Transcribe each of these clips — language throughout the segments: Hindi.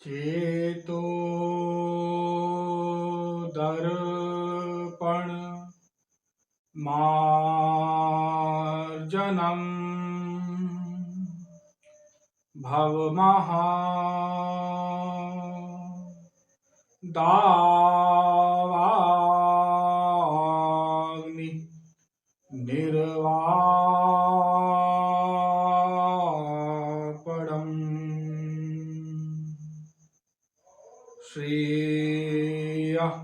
चेतो दर्पण मार्जनम भवमहा दावाग्नि निर्वापणम् श्रेयः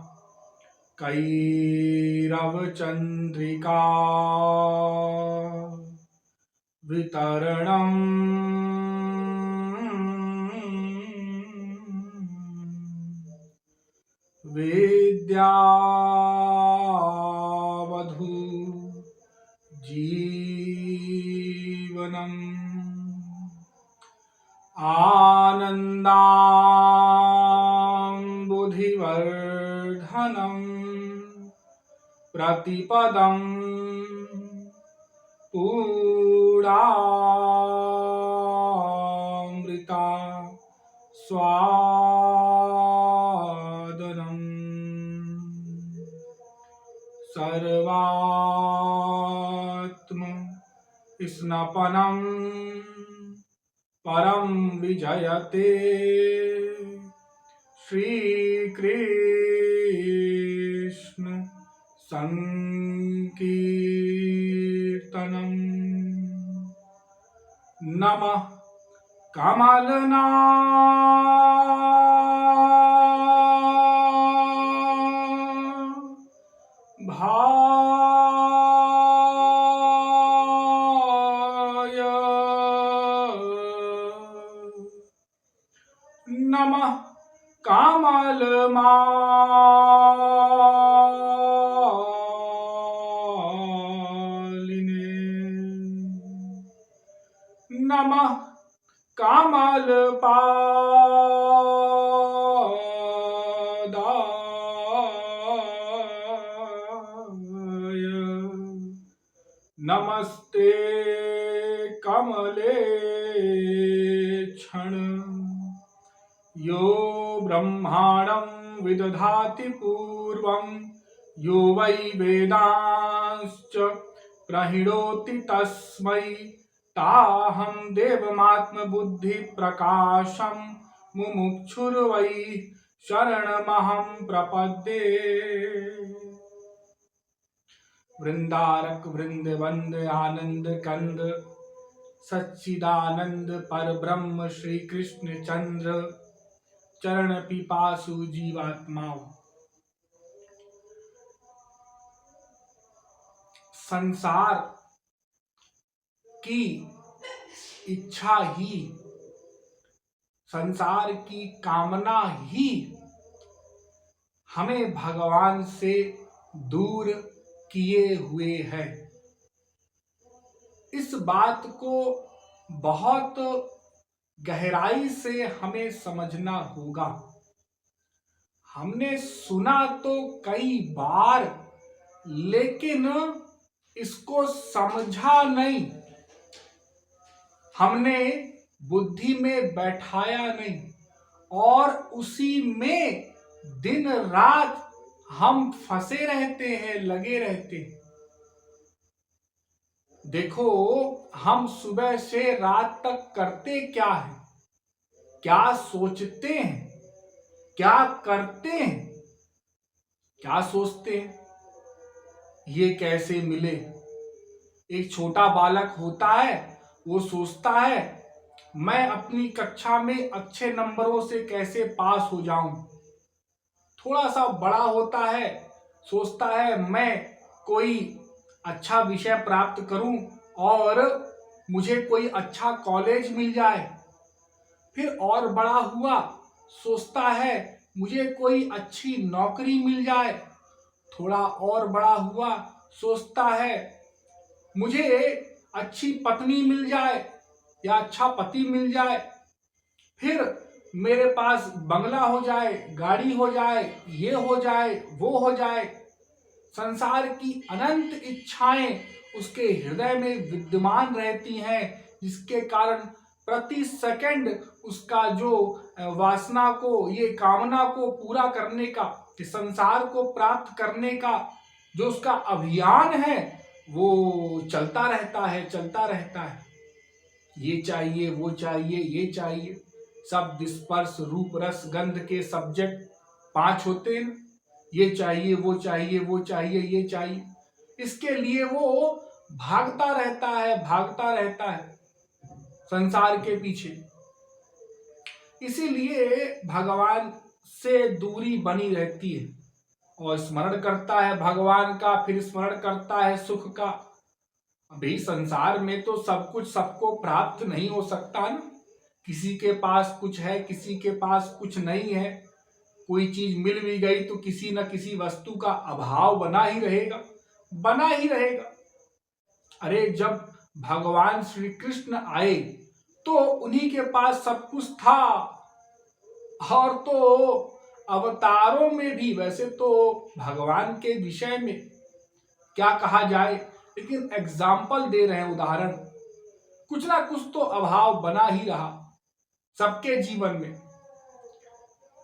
कैरवचन्द्रिका वितरणम् विद्यावधू जीवनम् आनन्दाम्बुधिवर्धनम् प्रतिपदम् पूर्णामृता स्वादनम् सर्वात्म स्नपनम् परम विजयते श्रीकृष्ण संकीर्तनम् नमः कमलनाभाय नमः कमलमालिने नमः कमलपादाय नमस्ते कमलेक्षण यो ब्रह्माणं विदधाति पूर्वं यो वै वेदांश्च प्रहिणोति तस्मै ताहं देवमात्मबुद्धिप्रकाशं मुमुक्षुर्वै शरणमहं प्रपद्ये। वृंदारक वृंदवंद आनंद कंद सच्चिदानंद परब्रह्म श्री कृष्ण चंद्र चरण पिपासु जीवात्माओं, संसार की इच्छा ही, संसार की कामना ही हमें भगवान से दूर किए हुए है। इस बात को बहुत गहराई से हमें समझना होगा। हमने सुना तो कई बार, लेकिन इसको समझा नहीं, हमने बुद्धि में बैठाया नहीं और उसी में दिन रात हम फंसे रहते हैं, लगे रहते हैं। देखो, हम सुबह से रात तक करते क्या है, क्या सोचते हैं, क्या करते हैं, क्या सोचते हैं, ये कैसे मिले। एक छोटा बालक होता है, वो सोचता है मैं अपनी कक्षा में अच्छे नंबरों से कैसे पास हो जाऊं। थोड़ा सा बड़ा होता है, सोचता है मैं कोई अच्छा विषय प्राप्त करूं और मुझे कोई अच्छा कॉलेज मिल जाए। फिर और बड़ा हुआ, सोचता है मुझे कोई अच्छी नौकरी मिल जाए। थोड़ा और बड़ा हुआ, सोचता है मुझे अच्छी पत्नी मिल जाए या अच्छा पति मिल जाए। फिर मेरे पास बंगला हो जाए, गाड़ी हो जाए, ये हो जाए, वो हो जाए। संसार की अनंत इच्छाएं उसके हृदय में विद्यमान रहती हैं, जिसके कारण प्रति सेकंड उसका जो वासना को, ये कामना को पूरा करने का, इस संसार को प्राप्त करने का जो उसका अभियान है वो चलता रहता है, चलता रहता है। ये चाहिए, वो चाहिए, ये चाहिए। शब्द, स्पर्श, रूप, रस, गंध के सब्जेक्ट 5 होते हैं। ये चाहिए, वो चाहिए, वो चाहिए, ये चाहिए। इसके लिए वो भागता रहता है, भागता रहता है संसार के पीछे। इसीलिए भगवान से दूरी बनी रहती है और स्मरण करता है भगवान का, फिर स्मरण करता है सुख का। अभी संसार में तो सब कुछ सबको प्राप्त नहीं हो सकता ना। किसी के पास कुछ है, किसी के पास कुछ नहीं है। कोई चीज मिल भी गई तो किसी न किसी वस्तु का अभाव बना ही रहेगा, बना ही रहेगा। अरे जब भगवान श्री कृष्ण आए तो उन्हीं के पास सब कुछ था। और तो अवतारों में भी, वैसे तो भगवान के विषय में क्या कहा जाए, लेकिन एग्जाम्पल दे रहे हैं, उदाहरण। कुछ ना कुछ तो अभाव बना ही रहा सबके जीवन में।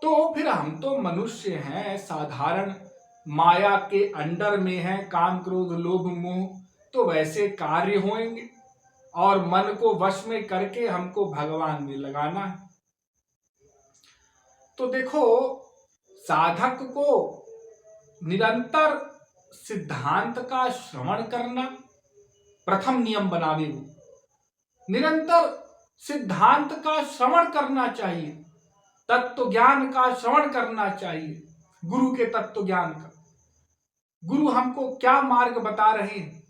तो फिर हम तो मनुष्य हैं, साधारण माया के अंडर में हैं, काम क्रोध लोभ मोह, तो वैसे कार्य होंगे और मन को वश में करके हमको भगवान में लगाना है। तो देखो, साधक को निरंतर सिद्धांत का श्रवण करना प्रथम नियम बनावे। वो निरंतर सिद्धांत का श्रवण करना चाहिए, तत्व ज्ञान का श्रवण करना चाहिए, गुरु के तत्व ज्ञान का। गुरु हमको क्या मार्ग बता रहे हैं,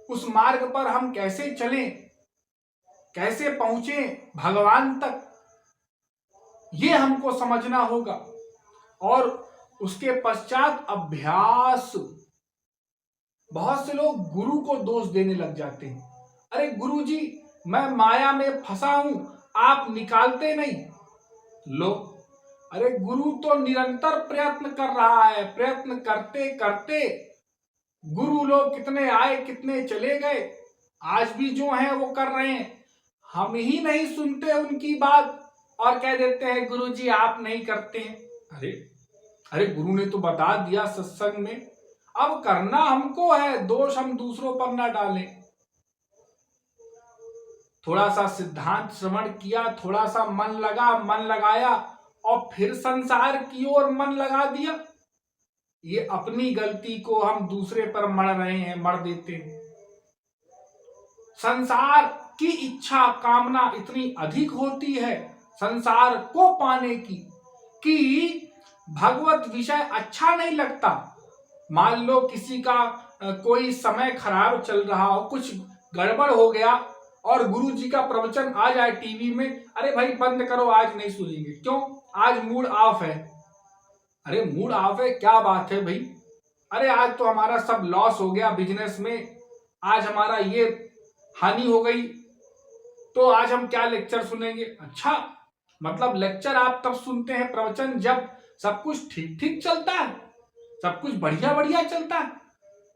उस मार्ग पर हम कैसे चलें, कैसे पहुंचे भगवान तक, ये हमको समझना होगा। और उसके पश्चात अभ्यास। बहुत से लोग गुरु को दोष देने लग जाते हैं। अरे गुरु जी, मैं माया में फंसा हूं, आप निकालते नहीं। लो, अरे गुरु तो निरंतर प्रयत्न कर रहा है। प्रयत्न करते करते गुरु लोग कितने आए, कितने चले गए, आज भी जो हैं वो कर रहे हैं। हम ही नहीं सुनते उनकी बात और कह देते हैं गुरु जी आप नहीं करते हैं। अरे अरे गुरु ने तो बता दिया सत्संग में, अब करना हमको है, दोष हम दूसरों पर ना डालें। थोड़ा सा सिद्धांत श्रवण किया, थोड़ा सा मन लगाया और फिर संसार की ओर मन लगा दिया। ये अपनी गलती को हम दूसरे पर मढ़ रहे हैं, मढ़ देते हैं। संसार की इच्छा कामना इतनी अधिक होती है संसार को पाने की कि भगवत विषय अच्छा नहीं लगता। मान लो किसी का कोई समय खराब चल रहा हो, कुछ गड़बड़ हो गया और गुरु जी का प्रवचन आ जाए टीवी में, अरे भाई बंद करो, आज नहीं सुनेंगे। क्यों? आज मूड ऑफ है। अरे मूड ऑफ है, क्या बात है भाई? अरे आज तो हमारा सब लॉस हो गया बिजनेस में, आज हमारा ये हानि हो गई, तो आज हम क्या लेक्चर सुनेंगे? अच्छा, मतलब लेक्चर आप तब सुनते हैं, प्रवचन जब सब कुछ ठीक ठीक चलता है, सब कुछ बढ़िया बढ़िया चलता है,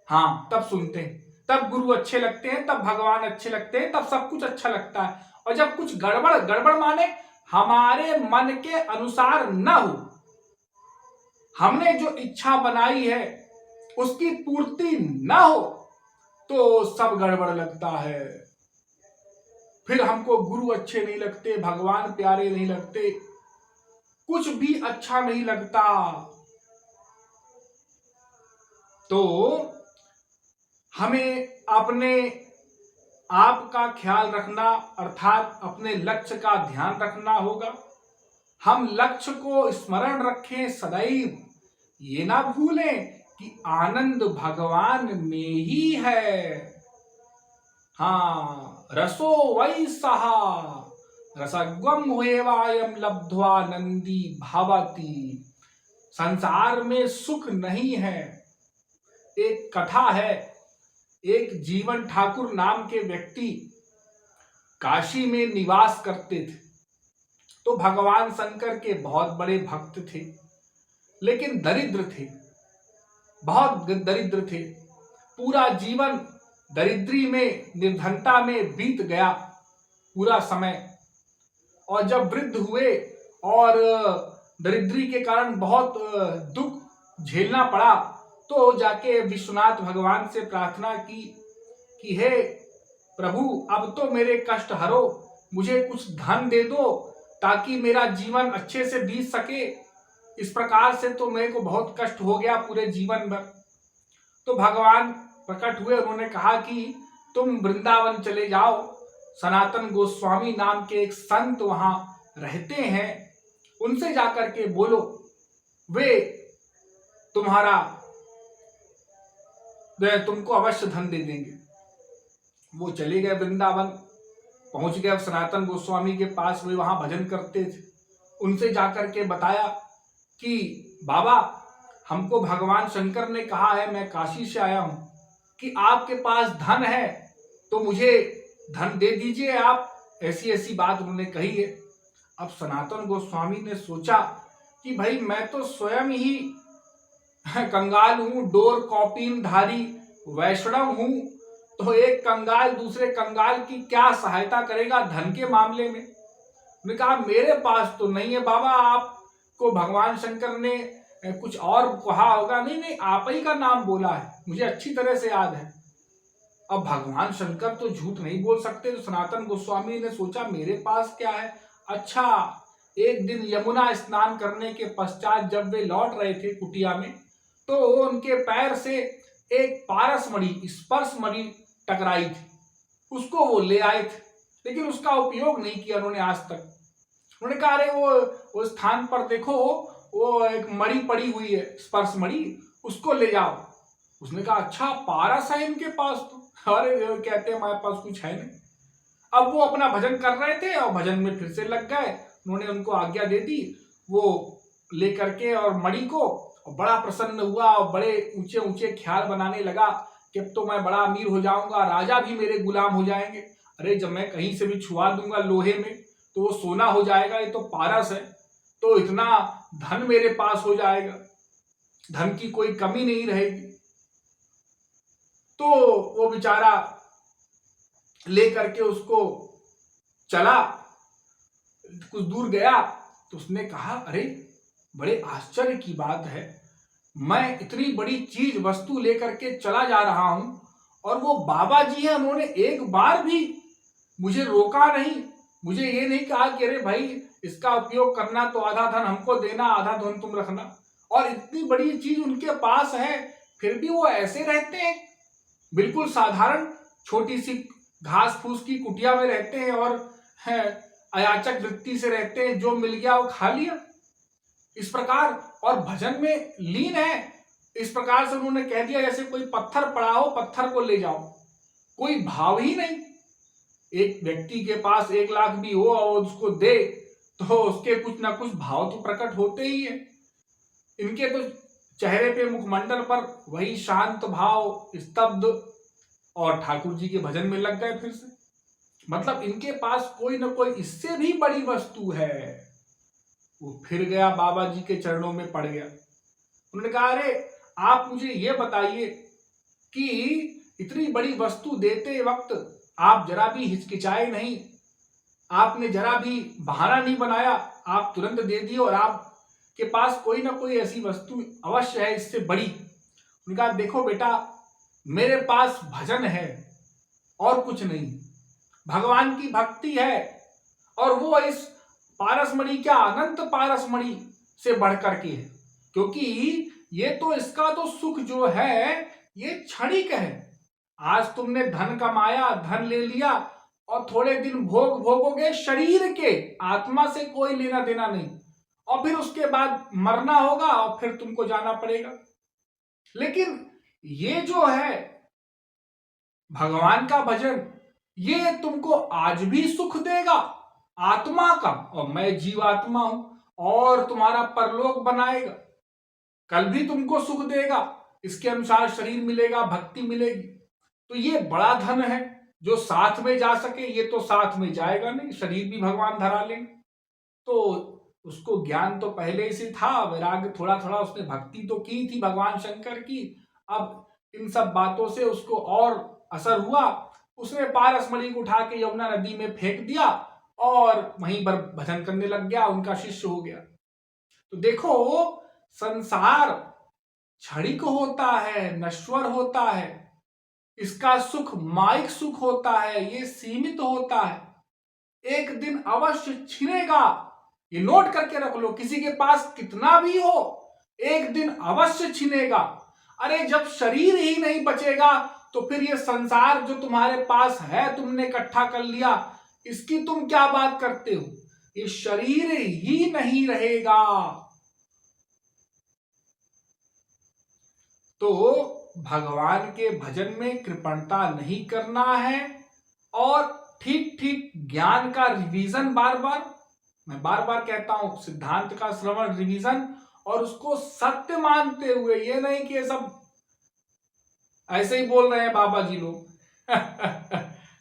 हाँ तब सुनते हैं, तब गुरु अच्छे लगते हैं, तब भगवान अच्छे लगते हैं, तब सब कुछ अच्छा लगता है। और जब कुछ गड़बड़, गड़बड़ माने हमारे मन के अनुसार न हो, हमने जो इच्छा बनाई है उसकी पूर्ति न हो, तो सब गड़बड़ लगता है। फिर हमको गुरु अच्छे नहीं लगते, भगवान प्यारे नहीं लगते, कुछ भी अच्छा नहीं लगता। तो हमें अपने आप का ख्याल रखना, अर्थात अपने लक्ष्य का ध्यान रखना होगा। हम लक्ष्य को स्मरण रखें सदैव, ये ना भूलें कि आनंद भगवान में ही है। हाँ, रसो वै सहा रसग्वम हुएवायम लब्ध्वा नंदी भावती। संसार में सुख नहीं है। एक कथा है, एक जीवन ठाकुर नाम के व्यक्ति काशी में निवास करते थे। तो भगवान शंकर के बहुत बड़े भक्त थे, लेकिन दरिद्र थे, बहुत दरिद्र थे। पूरा जीवन दरिद्री में, निर्धनता में बीत गया पूरा समय। और जब वृद्ध हुए और दरिद्री के कारण बहुत दुख झेलना पड़ा, तो जाके विश्वनाथ भगवान से प्रार्थना की कि हे प्रभु, अब तो मेरे कष्ट हरो, मुझे कुछ धन दे दो ताकि मेरा जीवन अच्छे से बीत सके। इस प्रकार से तो मेरे को बहुत कष्ट हो गया पूरे जीवन भर। तो भगवान प्रकट हुए, उन्होंने कहा कि तुम वृंदावन चले जाओ, सनातन गोस्वामी नाम के एक संत वहां रहते हैं, उनसे जाकर के बोलो, वे तुम्हारा वे तुमको अवश्य धन दे देंगे। वो चले गए वृंदावन, पहुंच गए सनातन गोस्वामी के पास, वे वहां भजन करते थे। उनसे जाकर के बताया कि बाबा, हमको भगवान शंकर ने कहा है, मैं काशी से आया हूं, कि आपके पास धन है तो मुझे धन दे दीजिए आप। ऐसी ऐसी बात उन्होंने कही है। अब सनातन गोस्वामी ने सोचा कि भाई मैं तो स्वयं ही कंगाल हूं, डोर कौपीन धारी वैष्णव हूं, तो एक कंगाल दूसरे कंगाल की क्या सहायता करेगा धन के मामले में। उन्होंने कहा मेरे पास तो नहीं है बाबा, आपको भगवान शंकर ने कुछ और कहा होगा। नहीं नहीं, आप ही का नाम बोला है, मुझे अच्छी तरह से याद है। अब भगवान शंकर तो झूठ नहीं बोल सकते, तो सनातन गोस्वामी ने सोचा मेरे पास क्या है। अच्छा, एक दिन यमुना स्नान करने के पश्चात जब वे लौट रहे थे कुटिया में, तो उनके पैर से एक पारस मणि, स्पर्श मणि टकराई थी, उसको वो ले आए थे, लेकिन उसका उपयोग नहीं किया उन्होंने आज तक। उन्होंने कहा अरे वो स्थान पर देखो, वो एक मणि पड़ी हुई है, स्पर्श मणि, उसको ले जाओ। उसने कहा अच्छा, पारस है इनके पास तो। अरे कहते हैं हमारे पास कुछ है नहीं। अब वो अपना भजन कर रहे थे और भजन में फिर से लग गए। उन्होंने उनको आज्ञा दे दी, वो लेकर के और मणि को, और बड़ा प्रसन्न हुआ और बड़े ऊंचे ऊंचे ख्याल बनाने लगा कि अब तो मैं बड़ा अमीर हो जाऊंगा, राजा भी मेरे गुलाम हो जाएंगे। अरे जब मैं कहीं से भी छुआ दूंगा लोहे में तो वो सोना हो जाएगा, ये तो पारस है, तो इतना धन मेरे पास हो जाएगा, धन की कोई कमी नहीं रहेगी। तो वो बेचारा लेकर के उसको चला, कुछ दूर गया तो उसने कहा अरे बड़े आश्चर्य की बात है, मैं इतनी बड़ी चीज वस्तु लेकर के चला जा रहा हूं और वो बाबा जी है, उन्होंने एक बार भी मुझे रोका नहीं, मुझे ये नहीं कहा कि अरे भाई इसका उपयोग करना तो आधा धन हमको देना, आधा धन तुम रखना। और इतनी बड़ी चीज उनके पास है, फिर भी वो ऐसे रहते हैं, बिल्कुल साधारण छोटी सी घास फूस की कुटिया में रहते हैं और अयाचक वृत्ति से रहते हैं, जो मिल गया वो खा लिया इस प्रकार, और भजन में लीन है। इस प्रकार से उन्होंने कह दिया जैसे कोई पत्थर पड़ा हो, पत्थर को ले जाओ, कोई भाव ही नहीं। एक व्यक्ति के पास 1 लाख भी हो और उसको दे तो उसके कुछ ना कुछ भाव तो प्रकट होते ही है। इनके तो चेहरे पे, मुखमंडल पर वही शांत भाव, स्तब्ध, और ठाकुर जी के भजन में लग गए फिर से। मतलब इनके पास कोई ना कोई इससे भी बड़ी वस्तु है। वो फिर गया बाबा जी के चरणों में पड़ गया। उन्होंने कहा अरे आप मुझे ये बताइए कि इतनी बड़ी वस्तु देते वक्त आप जरा भी हिचकिचाए नहीं, आपने जरा भी बहाना नहीं बनाया, आप तुरंत दे दिए, और आपके पास कोई ना कोई ऐसी वस्तु अवश्य है इससे बड़ी। उन्होंने कहा देखो बेटा, मेरे पास भजन है और कुछ नहीं, भगवान की भक्ति है, और वो इस पारसमणि क्या, अनंत पारसमणि से बढ़कर के है, क्योंकि ये तो, इसका तो सुख जो है ये क्षणिक है। आज तुमने धन कमाया, धन ले लिया, और थोड़े दिन भोग भोगोगे शरीर के, आत्मा से कोई लेना देना नहीं, और फिर उसके बाद मरना होगा और फिर तुमको जाना पड़ेगा। लेकिन ये जो है भगवान का भजन, ये तुमको आज भी सुख देगा आत्मा का, और मैं जीवात्मा हूं, और तुम्हारा परलोक बनाएगा, कल भी तुमको सुख देगा, इसके अनुसार शरीर मिलेगा, भक्ति मिलेगी। तो ये बड़ा धन है जो साथ में जा सके। ये तो साथ में जाएगा नहीं, शरीर भी भगवान धरा लेंगे। तो उसको ज्ञान तो पहले से था, वैराग्य थोड़ा थोड़ा, उसने भक्ति तो की थी भगवान शंकर की। अब इन सब बातों से उसको और असर हुआ, उसने पारसमणि को उठा के यमुना नदी में फेंक दिया और वहीं पर भजन करने लग गया, उनका शिष्य हो गया। तो देखो, संसार क्षणिक होता है, नश्वर होता है, इसका सुख माइक सुख होता है, ये सीमित होता है, एक दिन अवश्य छिनेगा। ये नोट करके रख लो, किसी के पास कितना भी हो, एक दिन अवश्य छिनेगा। अरे जब शरीर ही नहीं बचेगा तो फिर ये संसार जो तुम्हारे पास है, तुमने इकट्ठा कर लिया, इसकी तुम क्या बात करते हो? ये शरीर ही नहीं रहेगा। तो भगवान के भजन में कृपणता नहीं करना है और ठीक ठीक ज्ञान का रिवीजन, मैं बार बार कहता हूं, सिद्धांत का श्रवण, रिवीजन, और उसको सत्य मानते हुए, ये नहीं कि ये सब ऐसे ही बोल रहे हैं बाबा जी लोग।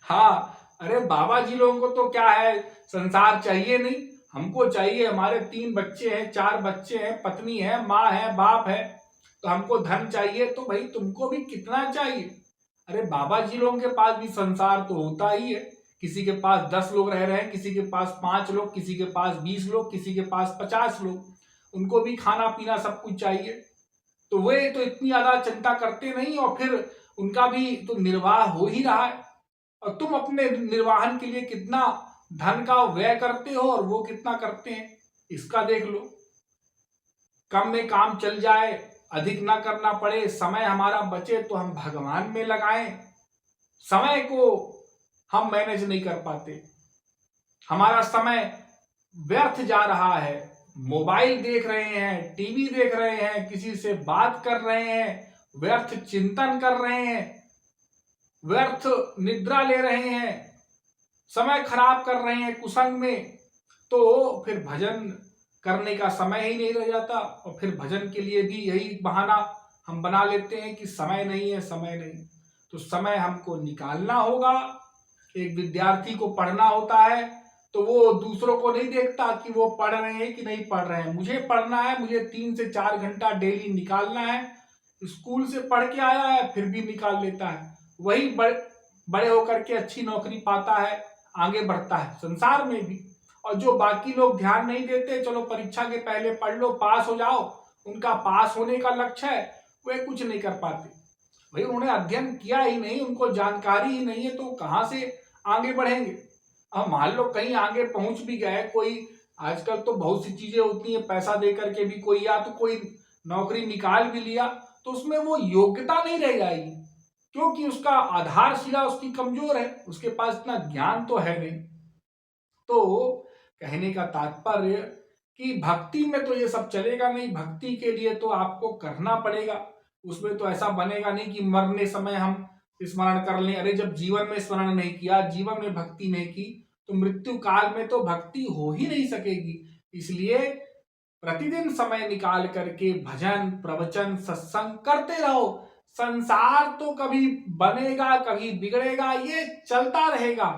हाँ, अरे बाबा जी लोगों को तो क्या है, संसार चाहिए नहीं, हमको चाहिए, हमारे 3 बच्चे हैं, 4 बच्चे हैं, पत्नी है, माँ है, बाप है, तो हमको धन चाहिए। तो भाई तुमको भी कितना चाहिए? अरे बाबा जी लोगों के पास भी संसार तो होता ही है, किसी के पास 10 लोग रह रहे हैं, किसी के पास 5 लोग, किसी के पास 20 लोग, किसी के पास 50 लोग, उनको भी खाना पीना सब कुछ चाहिए। तो वे तो इतनी ज्यादा चिंता करते नहीं, और फिर उनका भी तो निर्वाह हो ही रहा है, और तुम अपने निर्वाहन के लिए कितना धन का व्यय करते हो और वो कितना करते हैं, इसका देख लो। कम में काम चल जाए, अधिक ना करना पड़े, समय हमारा बचे तो हम भगवान में लगाएं। समय को हम मैनेज नहीं कर पाते, हमारा समय व्यर्थ जा रहा है, मोबाइल देख रहे हैं, टीवी देख रहे हैं, किसी से बात कर रहे हैं, व्यर्थ चिंतन कर रहे हैं, व्यर्थ निद्रा ले रहे हैं, समय खराब कर रहे हैं कुसंग में, तो फिर भजन करने का समय ही नहीं रह जाता। और फिर भजन के लिए भी यही बहाना हम बना लेते हैं कि समय नहीं है, समय नहीं। तो समय हमको निकालना होगा। एक विद्यार्थी को पढ़ना होता है तो वो दूसरों को नहीं देखता कि वो पढ़ रहे हैं कि नहीं पढ़ रहे हैं, मुझे पढ़ना है, मुझे 3 से 4 घंटा डेली निकालना है। स्कूल से पढ़ के आया है फिर भी निकाल लेता है, वही बड़े होकर के अच्छी नौकरी पाता है, आगे बढ़ता है संसार में भी। और जो बाकी लोग ध्यान नहीं देते, चलो परीक्षा के पहले पढ़ लो, पास हो जाओ, उनका पास होने का लक्ष्य है, वे कुछ नहीं कर पाते। भाई उन्होंने अध्ययन किया ही नहीं, उनको जानकारी ही नहीं है, तो कहां से आगे बढ़ेंगे? अब मान लो कहीं आगे पहुंच भी गए, कोई आजकल तो बहुत सी चीजें होती है, पैसा दे करके भी कोई, या तो कोई नौकरी निकाल भी लिया तो उसमें वो योग्यता नहीं रह जाएगी, क्योंकि उसका आधारशिला उसकी कमजोर है, उसके पास इतना ज्ञान तो है नहीं। तो कहने का तात्पर्य कि भक्ति में तो ये सब चलेगा नहीं, भक्ति के लिए तो आपको करना पड़ेगा, उसमें तो ऐसा बनेगा नहीं कि मरने समय हम स्मरण कर लें। अरे जब जीवन में स्मरण नहीं किया, जीवन में भक्ति नहीं की, तो मृत्यु काल में तो भक्ति हो ही नहीं सकेगी। इसलिए प्रतिदिन समय निकाल करके भजन, प्रवचन, सत्संग करते रहो। संसार तो कभी बनेगा कभी बिगड़ेगा, ये चलता रहेगा,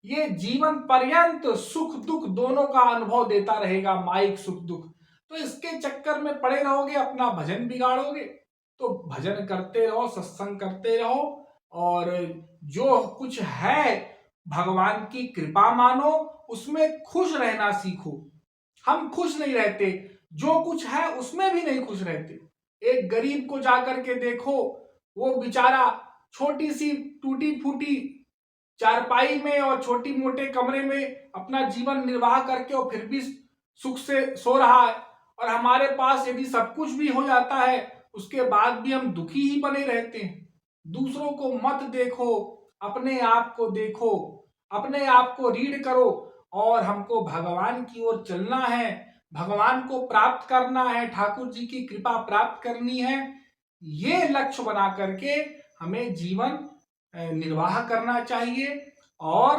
ये जीवन पर्यंत सुख दुख दोनों का अनुभव देता रहेगा, माइक सुख दुख। तो इसके चक्कर में पड़े रहोगे, अपना भजन बिगाड़ोगे। तो भजन करते रहो, सत्संग करते रहो, और जो कुछ है भगवान की कृपा मानो, उसमें खुश रहना सीखो। हम खुश नहीं रहते, जो कुछ है उसमें भी नहीं खुश रहते। एक गरीब को जाकर के देखो, वो बेचारा छोटी सी टूटी फूटी चारपाई में और छोटी मोटे कमरे में अपना जीवन निर्वाह करके और फिर भी सुख से सो रहा है। और हमारे पास यदि सब कुछ भी हो जाता है, उसके बाद भी हम दुखी ही बने रहते हैं। दूसरों को मत देखो, अपने आप को देखो, अपने आप को रीड करो, और हमको भगवान की ओर चलना है, भगवान को प्राप्त करना है, ठाकुर जी की कृपा प्राप्त करनी है। ये लक्ष्य बना करके हमें जीवन निर्वाह करना चाहिए, और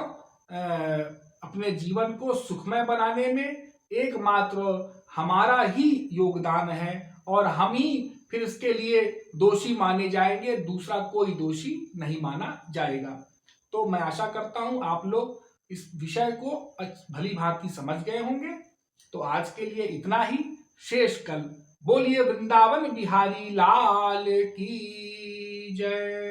अपने जीवन को सुखमय बनाने में एकमात्र हमारा ही योगदान है, और हम ही फिर इसके लिए दोषी माने जाएंगे, दूसरा कोई दोषी नहीं माना जाएगा। तो मैं आशा करता हूं आप लोग इस विषय को भली भांति समझ गए होंगे। तो आज के लिए इतना ही, शेष कल। बोलिए वृंदावन बिहारी लाल की जय।